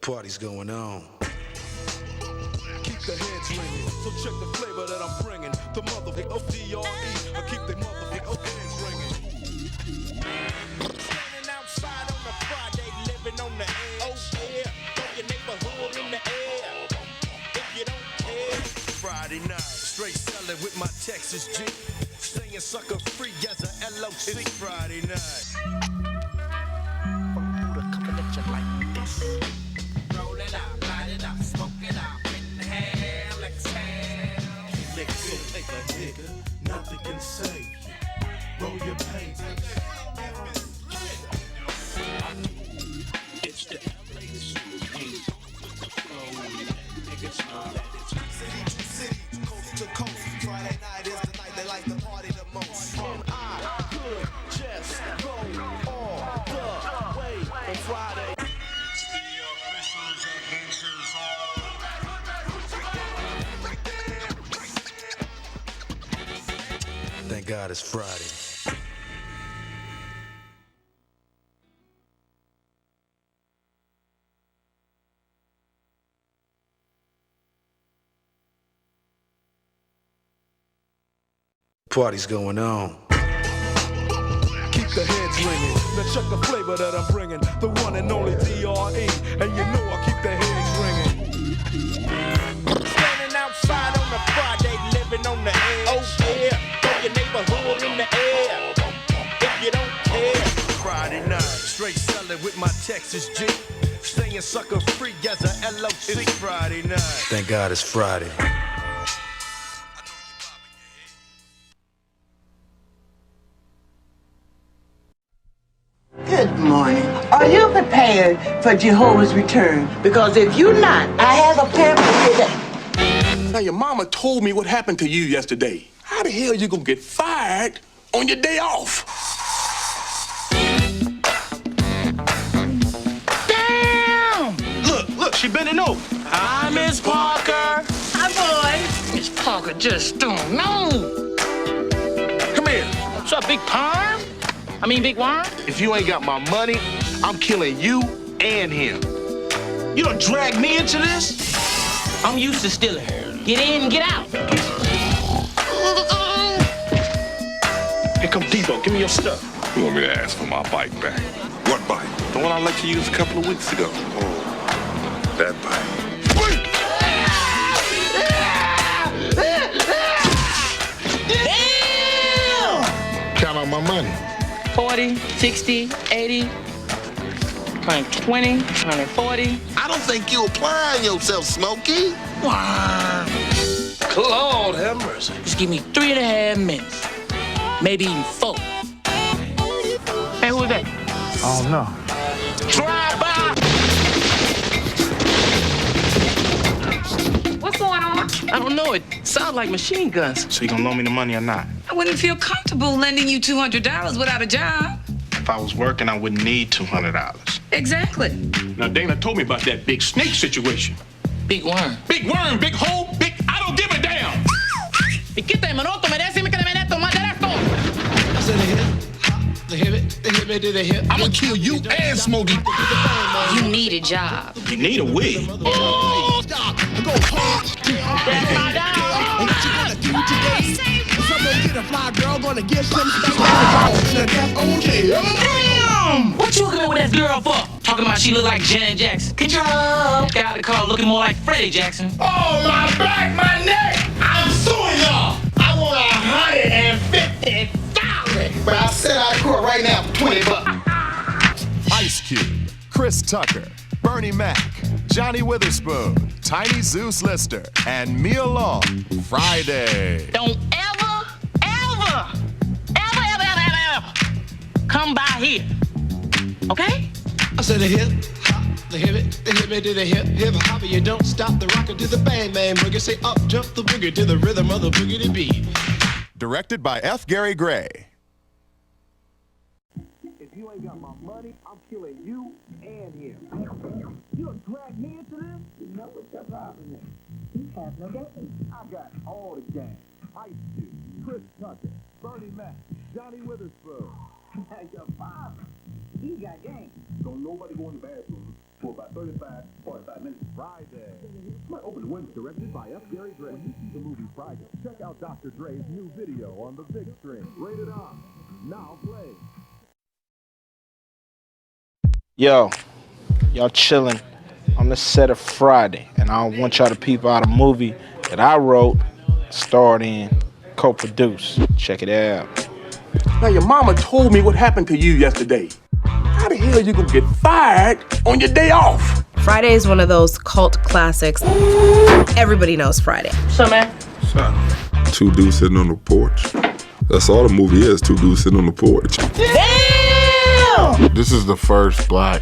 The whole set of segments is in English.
party's going on. Keep the heads ringing, so check the flavor that I'm bringing. The motherfucker D.R.E. I keep the motherfucker heads ringing. Standing outside on a Friday, living on the edge. Oh yeah, throw your neighborhood in the air. If you don't care. Friday night, straight selling with my Texas G. Staying sucker free as a LOC. It's Friday night. Buddha coming at you like this. Roll it out, light it up, smoke it out. Inhale, exhale. Let go, take a hit. Nothing can save you. Roll your pain. It's the LAC. Niggas know that it's city to city, coast to coast. Friday night is the night they like to party the most. And I could just go all the way on Friday. Thank God it's Friday. Party's going on. Keep the heads ringing. Now check the flavor that I'm bringing. The one and only D.R.E. And you know I keep the heads ringing. Standing outside on a Friday, living on the edge. Oh yeah, throw your neighborhood in the air. If you don't care. Friday night, straight selling with my Texas G. Staying sucker free as a LOC. It's Friday night. Thank God it's Friday. Good morning. Are you prepared for Jehovah's return? Because if you're not, I have a pamphlet here that... Now, your mama told me what happened to you yesterday. How the hell you gonna get fired on your day off? Damn! Look, she bending over. Hi, Miss Parker. Hi, boy. Miss Parker just don't know. Come here. What's up, Big Perm? I mean, Big Worm? If you ain't got my money, I'm killing you and him. You done dragged me into this? I'm used to stealing. Get in and get out. Here come Debo. Give me your stuff. You want me to ask for my bike back? What bike? The one I let you use a couple of weeks ago. Oh, that bike. Damn! Count on my money. 40, 60, 80, 120, 140. I don't think you're applying yourself, Smokey. Wow. Lord have mercy. Just give me 3.5 minutes. Maybe even 4. Hey, who is that? Oh, no. Drive by! What's going on? I don't know. It sounds like machine guns. So you gonna loan me the money or not? I wouldn't feel comfortable lending you $200 without a job. If I was working, I wouldn't need $200. Exactly. Now, Dana told me about that big snake situation. Big worm. Big worm, big hole, big... I don't give a damn! ¿Y qué te monotto? Me decime que le meto más derecho. I said the hip. I'm gonna kill you and Smokey. You need a job. You need a wig. Oh, stop. Go hard. Get a fly girl, gonna get some Damn! What you hooking with that girl for? Talking about she look like Janet Jackson. Control. Got the car looking more like Freddie Jackson. Oh, my back, my neck! I'm suing y'all! I want $150,000! But I'll sit out of court right now for $20. Ice Cube, Chris Tucker, Bernie Mac, Johnny Witherspoon, Tiny Zeus Lister, and Mia Long. Friday. Don't ever come by here. Okay? I said the hip, the hip, hop, you don't stop the rocker to the bang, bang, boogie. Say up, jump the boogie to the rhythm of the boogie beat. Directed by F. Gary Gray. If you ain't got my money, I'm killing you and him. You done dragged me into this? You know what's your problem is? You have no game. I got all the game. Ice Cube, Chris Tucker, Bernie Mac, Johnny Witherspoon. Your father, he got game. Don't nobody go in the bathroom. for about 45 minutes. Friday. Might open the window. Directed by F. Gary Gray. When you see the movie Friday, check out Dr. Dre's new video on the big screen. Rated R. Now play. Yo, y'all chilling on the set of Friday, and I want y'all to peep out a movie that I wrote, starred in, co-produced. Check it out. Now, your mama told me what happened to you yesterday. How the hell you gonna get fired on your day off? Friday is one of those cult classics. Everybody knows Friday. So, man. Two dudes sitting on the porch. That's all the movie is, two dudes sitting on the porch. Damn! This is the first black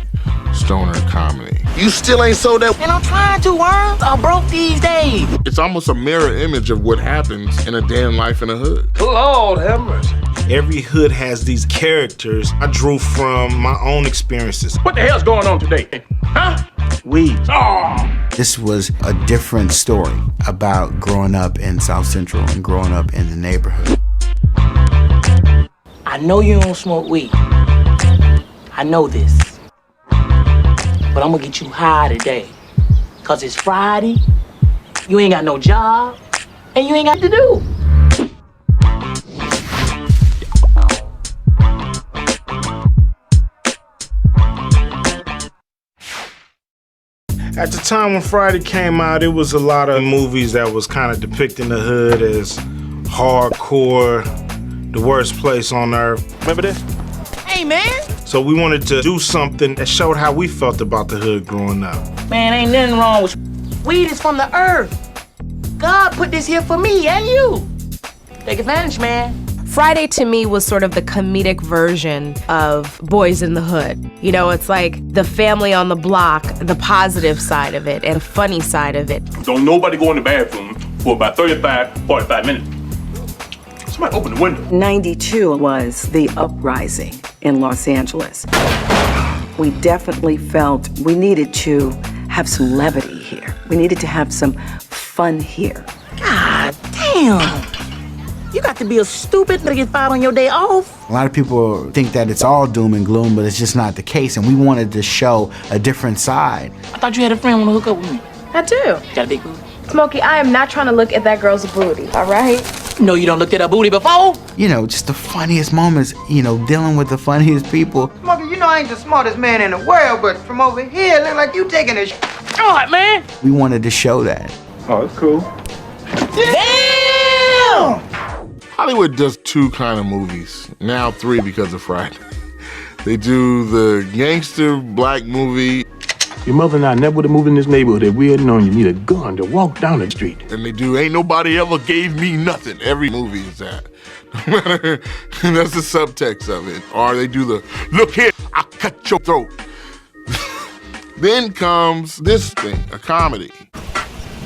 stoner comedy. You still ain't sold that. And I'm trying to, Worms. I'm broke these days. It's almost a mirror image of what happens in a damn life in a hood. Lord have mercy. Every hood has these characters I drew from my own experiences. What the hell's going on today? Huh? Weed. Oh! This was a different story about growing up in South Central and growing up in the neighborhood. I know you don't smoke weed. I know this. But I'm gonna get you high today. Cause it's Friday, you ain't got no job, and you ain't got to do. At the time when Friday came out, it was a lot of movies that was kind of depicting the hood as hardcore, the worst place on earth. Remember this? Hey, man. So we wanted to do something that showed how we felt about the hood growing up. Man, ain't nothing wrong with weed is from the earth. God put this here for me and you. Take advantage, man. Friday to me was sort of the comedic version of Boys in the Hood. You know, it's like the family on the block, the positive side of it and the funny side of it. Don't nobody go in the bathroom for about 45 minutes. Somebody open the window. 92 was the uprising in Los Angeles. We definitely felt we needed to have some levity here. We needed to have some fun here. God damn. You got to be a stupid to get fired on your day off. A lot of people think that it's all doom and gloom, but it's just not the case, and we wanted to show a different side. I thought you had a friend want to hook up with me. I do. Got a big booty? Smokey, I am not trying to look at that girl's booty, all right? No, you don't look at her booty before? You know, just the funniest moments, you know, dealing with the funniest people. Smokey, you know I ain't the smartest man in the world, but from over here, look like you taking a All right, man. We wanted to show that. Oh, that's cool. Damn! Hollywood does two kind of movies, now three because of Friday. They do the gangster black movie. Your mother and I never would have moved in this neighborhood if we had known you need a gun to walk down the street. And they do Ain't Nobody Ever Gave Me Nothing. Every movie is that. No matter, that's the subtext of it. Or they do the, look here, I'll cut your throat. Then comes this thing, a comedy.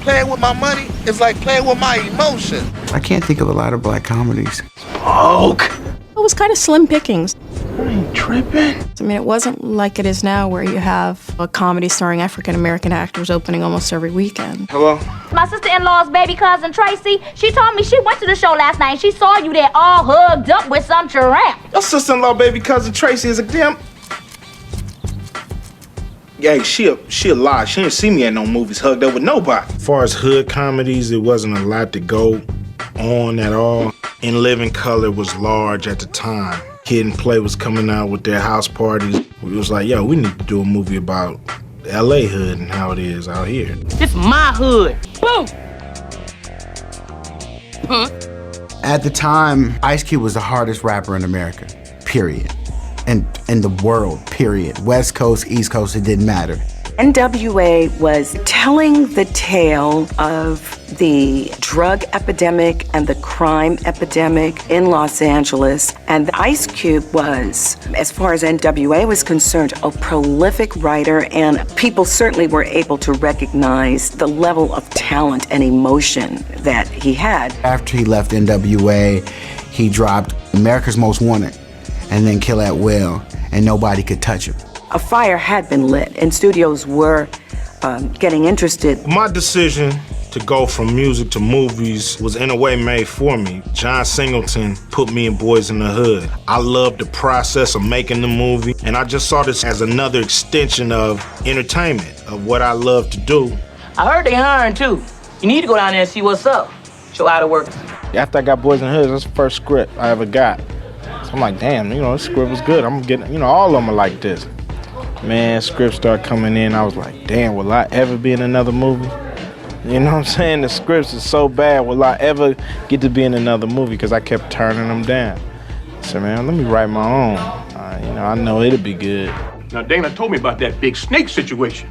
Playing with my money is like playing with my emotions. I can't think of a lot of black comedies. It was kind of slim pickings. I ain't tripping. I mean, it wasn't like it is now where you have a comedy starring African-American actors opening almost every weekend. Hello? My sister-in-law's baby cousin, Tracy, she told me she went to the show last night and she saw you there all hugged up with some tramp. Your sister-in-law baby cousin Tracy is a damn... Yeah, she a lie. She didn't see me at no movies hugged up with nobody. As far as hood comedies, it wasn't a lot to go on at all. In Living Color was large at the time. Kid and Play was coming out with their house parties. We was like, yo, we need to do a movie about the LA hood and how it is out here. This my hood. Boom! At the time, Ice Cube was the hardest rapper in America, period. And in the world, period. West Coast, East Coast, it didn't matter. NWA was telling the tale of the drug epidemic and the crime epidemic in Los Angeles. And Ice Cube was, as far as NWA was concerned, a prolific writer, and people certainly were able to recognize the level of talent and emotion that he had. After he left NWA, he dropped America's Most Wanted and then Kill at Will, and nobody could touch him. A fire had been lit, and studios were getting interested. My decision to go from music to movies was in a way made for me. John Singleton put me in Boys in the Hood. I loved the process of making the movie, and I just saw this as another extension of entertainment, of what I love to do. I heard they hiring too. You need to go down there and see what's up. Show how to work. After I got Boys in the Hood, that's the first script I ever got. So I'm like, damn, this script was good. I'm getting, all of them are like this. Man, scripts start coming in. I was like, damn, will I ever be in another movie? You know what I'm saying? The scripts are so bad. Will I ever get to be in another movie? Because I kept turning them down. I said, man, let me write my own. I know it'll be good. Now, Dana told me about that big snake situation.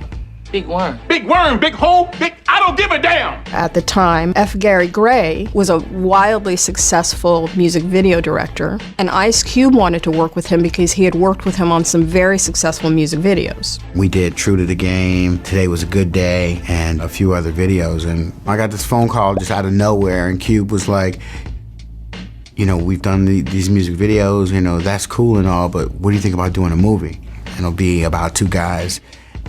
Big worm. Big worm, big hole, I don't give a damn. At the time, F. Gary Gray was a wildly successful music video director, and Ice Cube wanted to work with him because he had worked with him on some very successful music videos. We did True to the Game, Today Was a Good Day, and a few other videos, and I got this phone call just out of nowhere, and Cube was like, we've done these music videos, that's cool and all, but what do you think about doing a movie? And it'll be about two guys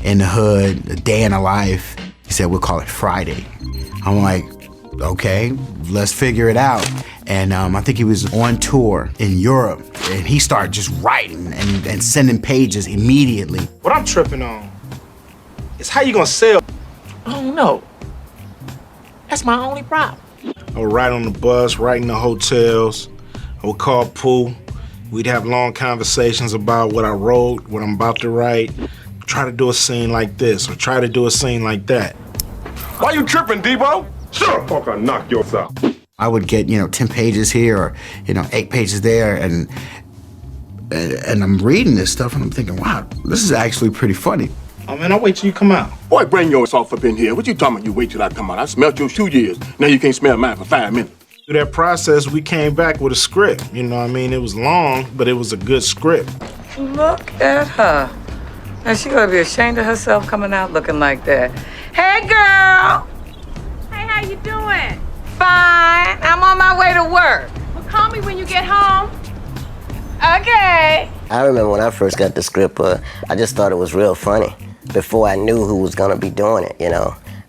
in the hood, a day in the life. He said, we'll call it Friday. I'm like, okay, let's figure it out. And I think he was on tour in Europe, and he started just writing and sending pages immediately. What I'm tripping on is how you gonna sell? I don't know. That's my only problem. I would ride on the bus, write in the hotels. I would call Pooh. We'd have long conversations about what I wrote, what I'm about to write. Try to do a scene like this, or try to do a scene like that. Why you tripping, Debo? Shut up, fuck, I'll knock yours out. I would get, 10 pages here or, 8 pages there, and I'm reading this stuff and I'm thinking, wow, this is actually pretty funny. Oh man, I'll wait till you come out. Boy, bring yours off up in here. What you talking about? You wait till I come out. I smelled your 2 years. Now you can't smell mine for 5 minutes. Through that process, we came back with a script. It was long, but it was a good script. Look at her. Now she gonna be ashamed of herself coming out looking like that. Hey, girl. Hey, how you doing? Fine. I'm on my way to work. Well, call me when you get home. Okay. I remember when I first got the script, I just thought it was real funny before I knew who was gonna be doing it, And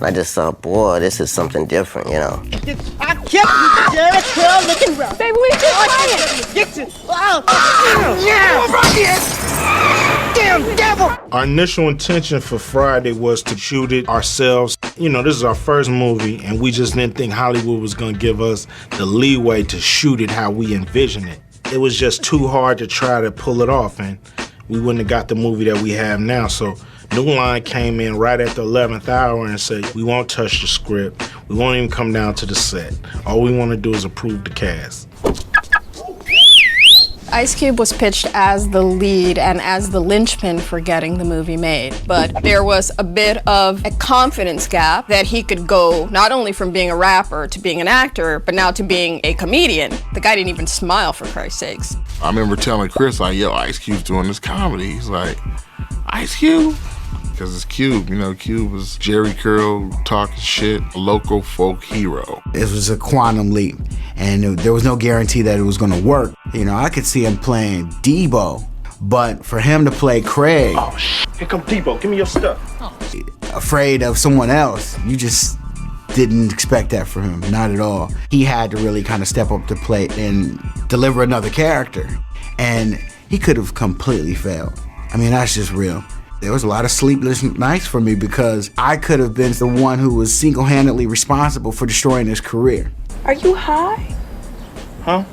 I just thought, boy, this is something different, I kept you, Jerry Curl looking rough. Baby, we just playing. Damn devil! Our initial intention for Friday was to shoot it ourselves. This is our first movie, and we just didn't think Hollywood was gonna give us the leeway to shoot it how we envisioned it. It was just too hard to try to pull it off, and we wouldn't have got the movie that we have now. So New Line came in right at the 11th hour and said, we won't touch the script. We won't even come down to the set. All we want to do is approve the cast. Ice Cube was pitched as the lead and as the linchpin for getting the movie made, but there was a bit of a confidence gap that he could go not only from being a rapper to being an actor, but now to being a comedian. The guy didn't even smile, for Christ's sakes. I remember telling Chris, yo, Ice Cube's doing this comedy. He's like, Ice Cube? Because it's Cube, Cube was Jerry Curl talking shit, a local folk hero. It was a quantum leap, and there was no guarantee that it was gonna work. I could see him playing Debo, but for him to play Craig... Oh, here come Debo, give me your stuff. Afraid of someone else, you just didn't expect that for him, not at all. He had to really kind of step up to the plate and deliver another character, and he could have completely failed. That's just real. There was a lot of sleepless nights for me because I could have been the one who was single-handedly responsible for destroying his career. Are you high? Huh?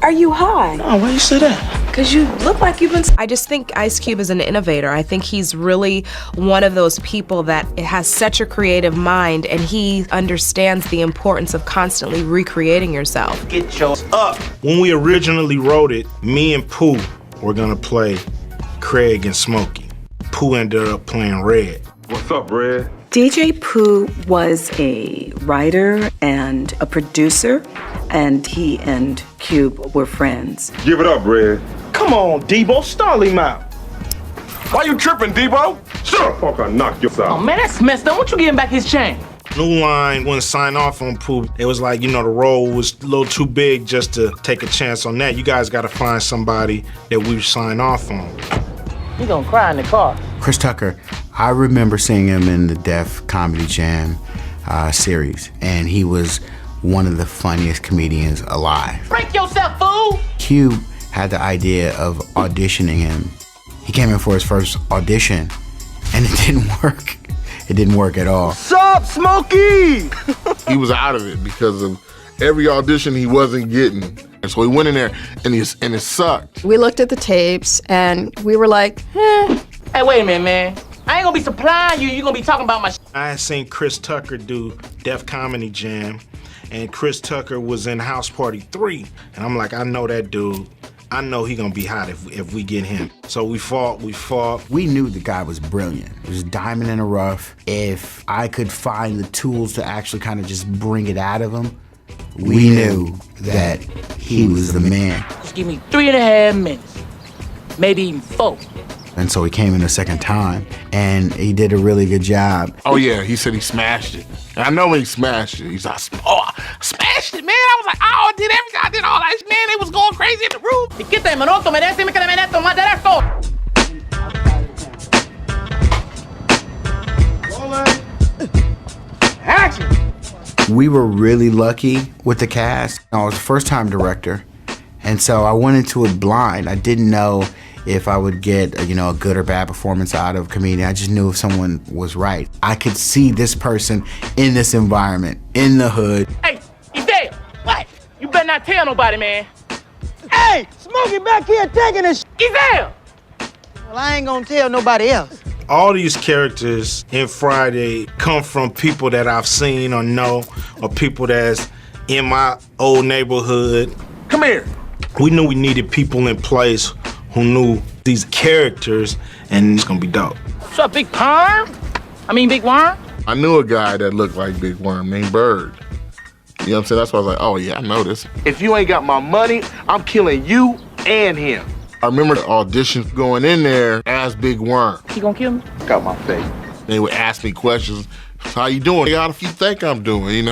Are you high? Oh, why you say that? Because you look like you've been... I just think Ice Cube is an innovator. I think he's really one of those people that has such a creative mind, and he understands the importance of constantly recreating yourself. Get yours up. When we originally wrote it, me and Pooh were gonna play Craig and Smokey. Pooh ended up playing Red. What's up, Red? DJ Pooh was a writer and a producer, and he and Cube were friends. Give it up, Red. Come on, Debo, stall him out. Why you tripping, Debo? Shut up, fuck, I'll knock yours out. Oh man, that's messed up. Won't you give him back his chain? New Line wouldn't sign off on Pooh. It was like, the role was a little too big just to take a chance on that. You guys gotta find somebody that we sign off on. He gonna cry in the car. Chris Tucker, I remember seeing him in the Def Comedy Jam. series, and he was one of the funniest comedians alive. Break yourself, fool! Cube had the idea of auditioning him. He came in for his first audition, and it didn't work. It didn't work at all. Sup, Smokey? He was out of it because of every audition he wasn't getting. And so he went in there and it sucked. We looked at the tapes and we were like, eh. Hey, wait a minute, man. I ain't gonna be supplying you. You gonna be talking about my I had seen Chris Tucker do Def Comedy Jam, and Chris Tucker was in House Party 3. And I'm like, I know that dude. I know he gonna be hot if we get him. So we fought. We knew the guy was brilliant. He was a diamond in the rough. If I could find the tools to actually kind of just bring it out of him, we knew that he was the man. Just give me 3.5 minutes, maybe even 4. And so he came in a second time, and he did a really good job. Oh yeah, he said he smashed it. And I know when he smashed it, he's like, oh, I smashed it, man. I was like, oh, I did everything, I did all that, man. They was going crazy in the room. ¿Y qué te menoto? Me decime que le meneto más derecho. Action! We were really lucky with the cast. I was a first-time director, and so I went into it blind. I didn't know if I would get a good or bad performance out of a comedian. I just knew if someone was right. I could see this person in this environment, in the hood. Hey, he's there. What? You better not tell nobody, man. Hey, Smokey back here taking a sh**. He's there. Well, I ain't gonna tell nobody else. All these characters in Friday come from people that I've seen or know, or people that's in my old neighborhood. Come here. We knew we needed people in place who knew these characters, and it's gonna be dope. What's up, Big Worm? Big Worm? I knew a guy that looked like Big Worm named Bird. You know what I'm saying? That's why I was like, oh yeah, I know this. If you ain't got my money, I'm killing you and him. I remember the auditions going in there as Big Worm. You gonna kill me? Got my face. They would ask me questions. How you doing? How do you think I'm doing?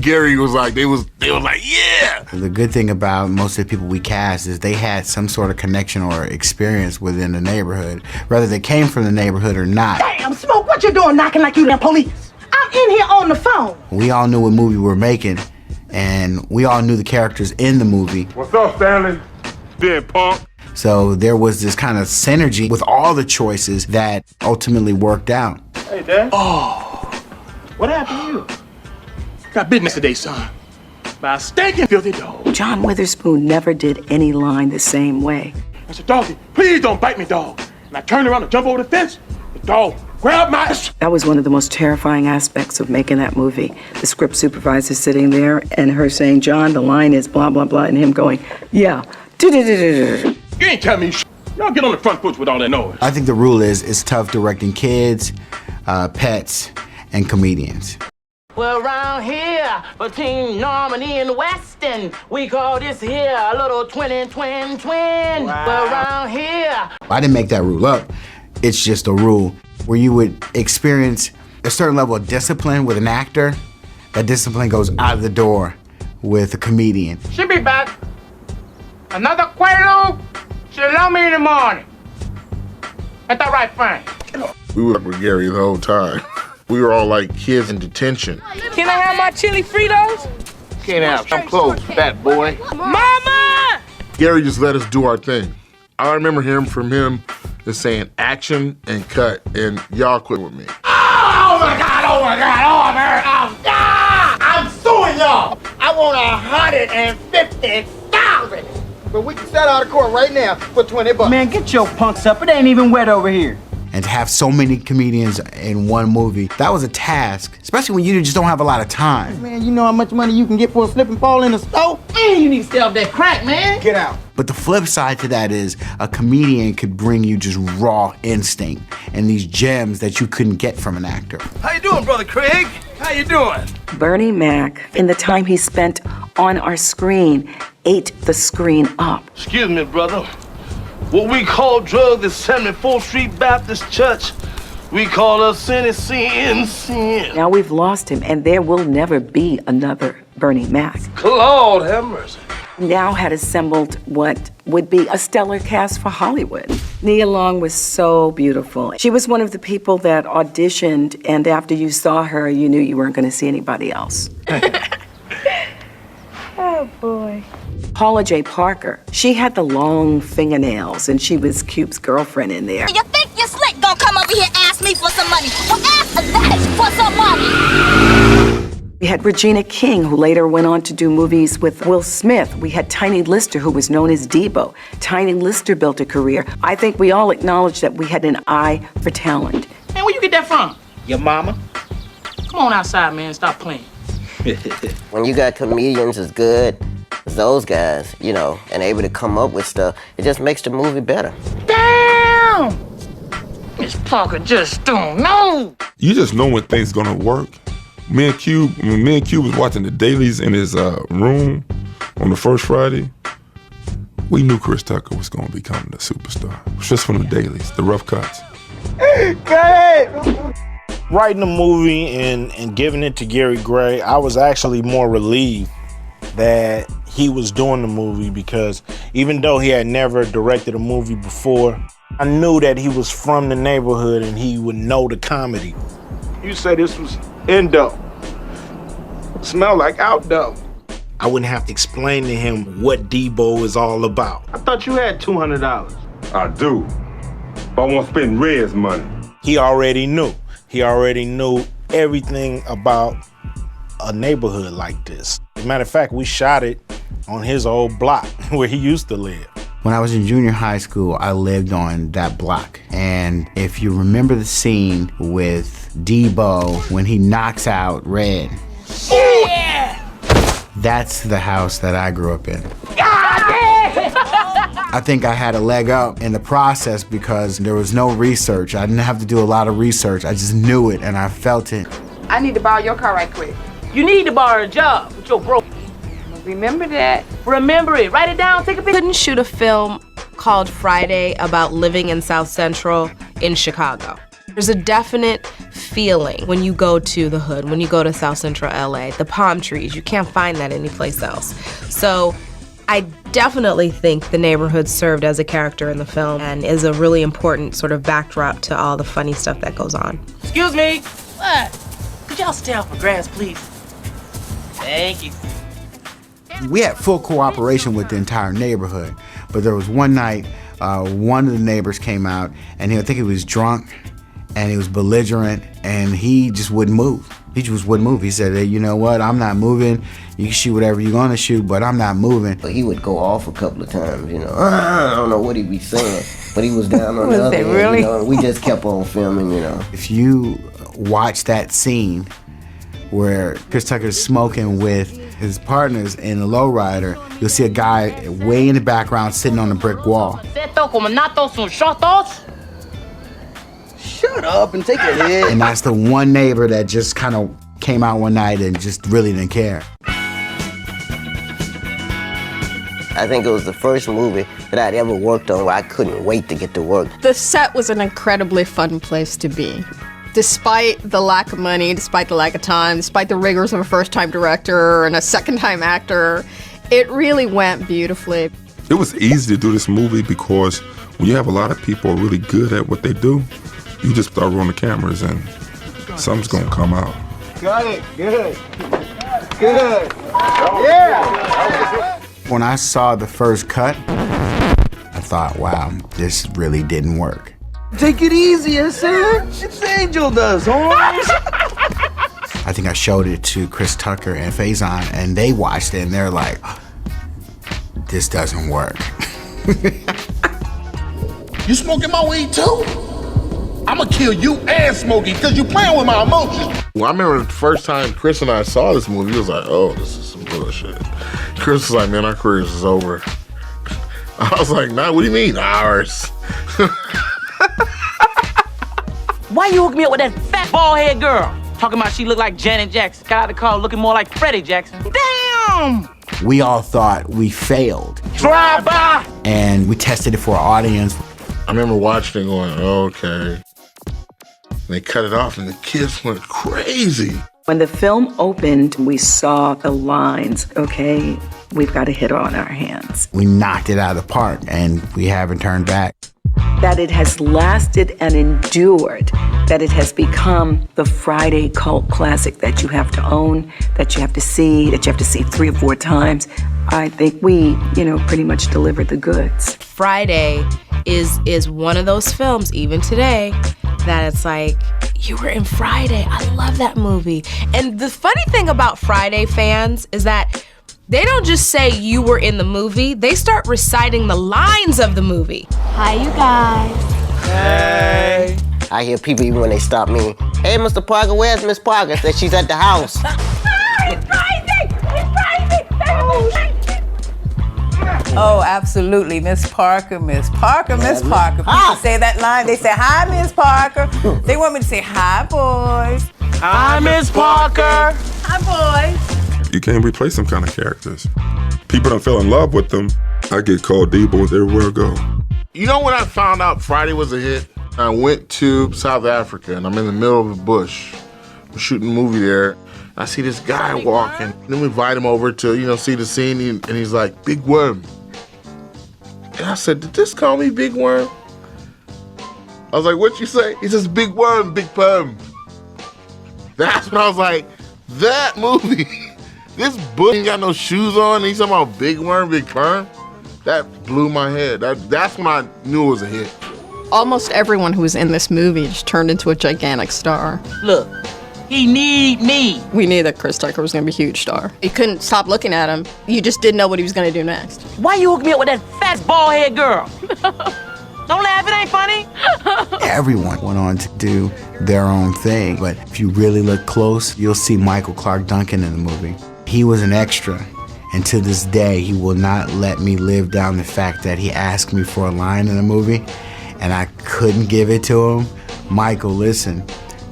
Gary was like, they was like, yeah. The good thing about most of the people we cast is they had some sort of connection or experience within the neighborhood, whether they came from the neighborhood or not. Damn, Smoke, what you doing knocking like you the police? I'm in here on the phone. We all knew what movie we were making, and we all knew the characters in the movie. What's up, Stanley? Being punk. So there was this kind of synergy with all the choices that ultimately worked out. Hey, Dad. Oh, what happened to you? Got business today, son. By a stinking filthy dog. John Witherspoon never did any line the same way. I said, doggy, please don't bite me, dog. And I turned around to jump over the fence. The dog grabbed my... That was one of the most terrifying aspects of making that movie. The script supervisor sitting there and her saying, John, the line is blah, blah, blah, and him going, yeah. You ain't telling me shit. Y'all get on the front foot with all that noise. I think the rule is it's tough directing kids, pets, and comedians. Well, around here, between Normandy and Weston, we call this here a little twin. Wow. Well, around here. I didn't make that rule up. It's just a rule where you would experience a certain level of discipline with an actor. That discipline goes out of the door with a comedian. She'll be back. Another Quaalude? She'll love me in the morning. Ain't that right, Frank? We were with Gary the whole time. We were all like kids in detention. Can I have my chili Fritos? Can't have. I'm close, fat boy. Mama! Gary just let us do our thing. I remember hearing from him just saying action and cut, and y'all quit with me. Oh my God, oh my God, oh man, I'm suing y'all. I want 150,000. But we can set out of court right now for 20 bucks. Man, get your punks up. It ain't even wet over here. And to have so many comedians in one movie, that was a task, especially when you just don't have a lot of time. Man, you know how much money you can get for a slip and fall in the stove? Man, you need to stay off that crack, man. Get out. But the flip side to that is a comedian could bring you just raw instinct and these gems that you couldn't get from an actor. How you doing, Brother Craig? How you doing? Bernie Mac, in the time he spent on our screen, ate the screen up. Excuse me, brother. What we call drugs at 74th Street Baptist Church, we call us sin. Now we've lost him, and there will never be another Bernie Mac. Lord have mercy. Now had assembled what would be a stellar cast for Hollywood. Nia Long was so beautiful. She was one of the people that auditioned, and after you saw her, you knew you weren't going to see anybody else. Oh, boy. Paula J. Parker, she had the long fingernails, and she was Cube's girlfriend in there. You think you're slick gonna come over here and ask me for some money? Well, ask that for some money. We had Regina King, who later went on to do movies with Will Smith. We had Tiny Lister, who was known as Debo. Tiny Lister built a career. I think we all acknowledge that we had an eye for talent. Man, where you get that from? Your mama? Come on outside, man. Stop playing. When you got comedians as good as those guys, you know, and able to come up with stuff, it just makes the movie better. Damn! Miss Parker just don't know. You just know when things gonna work. When me and Cube was watching the dailies in his room on the first Friday, we knew Chris Tucker was gonna become the superstar. Just from the dailies, the rough cuts. Writing the movie and giving it to Gary Gray, I was actually more relieved that he was doing the movie, because even though he had never directed a movie before, I knew that he was from the neighborhood and he would know the comedy. You said this was Indo. Smell like outdoor. I wouldn't have to explain to him what Debo is all about. I thought you had $200. I do, but I won't spend Red's money. He already knew. He already knew everything about a neighborhood like this. As a matter of fact, we shot it on his old block where he used to live. When I was in junior high school, I lived on that block. And if you remember the scene with Debo when he knocks out Red, Oh, yeah! that's the house that I grew up in. I think I had a leg up in the process because there was no research. I didn't have to do a lot of research. I just knew it and I felt it. I need to borrow your car right quick. You need to borrow a job with your broke. Remember that. Remember it. Write it down. Take a picture. Couldn't shoot a film called Friday about living in South Central in Chicago. There's a definite feeling when you go to the hood, when you go to South Central LA, the palm trees. You can't find that anyplace else. So I definitely think the neighborhood served as a character in the film and is a really important sort of backdrop to all the funny stuff that goes on. Excuse me. What? Could y'all stay off the grass, please? Thank you. We had full cooperation with the entire neighborhood, but there was one night, one of the neighbors came out, and I think he was drunk, and he was belligerent, and he just wouldn't move. He just wouldn't move. He said, hey, you know what, I'm not moving. You can shoot whatever you're gonna shoot, but I'm not moving. But he would go off a couple of times, you know. I don't know what he'd be saying, but he was down on the other end, really? you know, and we just kept on filming, you know. If you watch that scene where Chris Tucker's smoking with his partners in the lowrider, you'll see a guy way in the background sitting on a brick wall. Shut up and take your head. And that's the one neighbor that just kind of came out one night and just really didn't care. I think it was the first movie that I'd ever worked on where I couldn't wait to get to work. The set was an incredibly fun place to be. Despite the lack of money, despite the lack of time, despite the rigors of a first-time director and a second-time actor, it really went beautifully. It was easy to do this movie because when you have a lot of people really good at what they do, you just start rolling the cameras and something's gonna come out. Got it. Good. Good. Yeah. When I saw the first cut, I thought, wow, this really didn't work. Take it easier, sir. It's Angel does, Holmes. I think I showed it to Chris Tucker and Faison, and they watched it, and they're like, this doesn't work. You smoking my weed too? I'ma kill you and Smokey because you playing with my emotions. Well, I remember the first time Chris and I saw this movie, he was like, oh, this is some bullshit. Chris was like, man, our career is over. I was like, nah, what do you mean, ours? Why you hook me up with that fat bald-head girl? Talking about she looked like Janet Jackson. Got out of the car looking more like Freddie Jackson. Damn! We all thought we failed. Drive by! And we tested it for our audience. I remember watching it going, okay. And they cut it off and the kids went crazy. When the film opened, we saw the lines, okay, we've got a hit on our hands. We knocked it out of the park, and we haven't turned back. that it has lasted and endured, that it has become the Friday cult classic that you have to own, that you have to see, 3 or 4 times. I think we, pretty much delivered the goods. Friday is one of those films, even today, that it's like, you were in Friday. I love that movie. And the funny thing about Friday fans is that they don't just say you were in the movie, they start reciting the lines of the movie. Hi, you guys. Hey. I hear people even when they stop me, hey, Mr. Parker, where's Miss Parker? Said she's at the house. It's Friday! It's Friday! Oh, absolutely. Miss Parker, Miss Parker, Miss Parker. People say that line. They say, hi, Miss Parker. They want me to say, hi, boys. Hi, Miss Parker. Hi, boys. You can't replace them kind of characters. People don't fell in love with them. I get called D-boys everywhere I go. You know when I found out Friday was a hit? I went to South Africa, and I'm in the middle of the bush. I'm shooting a movie there. I see this guy walking. Then we invite him over to, see the scene, and he's like, Big Worm. And I said, did this call me Big Worm? I was like, what'd you say? He says, Big Worm, Big Perm. That's when I was like, that movie, this book ain't got no shoes on, and he's talking about Big Worm, Big Perm. That blew my head. That's when I knew it was a hit. Almost everyone who was in this movie just turned into a gigantic star. Look, he need me. We knew that Chris Tucker was gonna be a huge star. You couldn't stop looking at him. You just didn't know what he was gonna do next. Why you hook me up with that fat bald head girl? Don't laugh, it ain't funny. Everyone went on to do their own thing, but if you really look close, you'll see Michael Clark Duncan in the movie. He was an extra, and to this day, he will not let me live down the fact that he asked me for a line in the movie, and I couldn't give it to him. Michael, listen,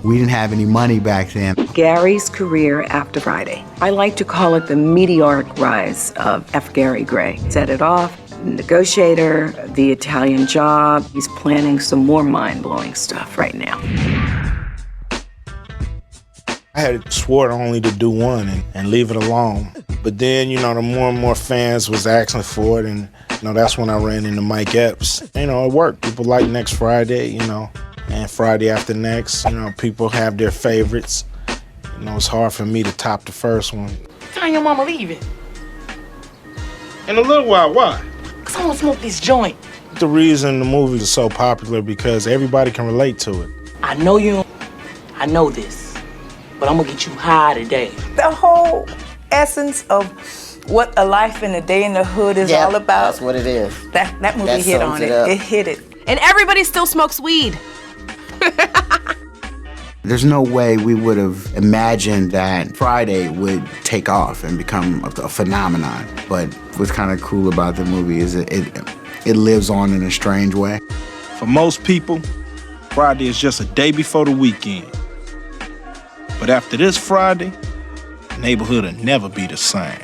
we didn't have any money back then. Gary's career after Friday. I like to call it the meteoric rise of F. Gary Gray. Set it off, Negotiator, The Italian Job. He's planning some more mind-blowing stuff right now. I had swore only to do one and leave it alone. But then, the more and more fans was asking for it, and that's when I ran into Mike Epps. It worked. People like Next Friday, and Friday After Next. People have their favorites. It's hard for me to top the first one. Tell your mama leave it. In a little while, why? Cause I wanna smoke this joint. The reason the movie is so popular because everybody can relate to it. I know this, but I'm gonna get you high today. The whole essence of what a life in a day in the hood is all about. That's what it is. That movie hit on it. It hit it. And everybody still smokes weed. There's no way we would have imagined that Friday would take off and become a phenomenon. But what's kind of cool about the movie is it lives on in a strange way. For most people, Friday is just a day before the weekend. But after this Friday, the neighborhood will never be the same.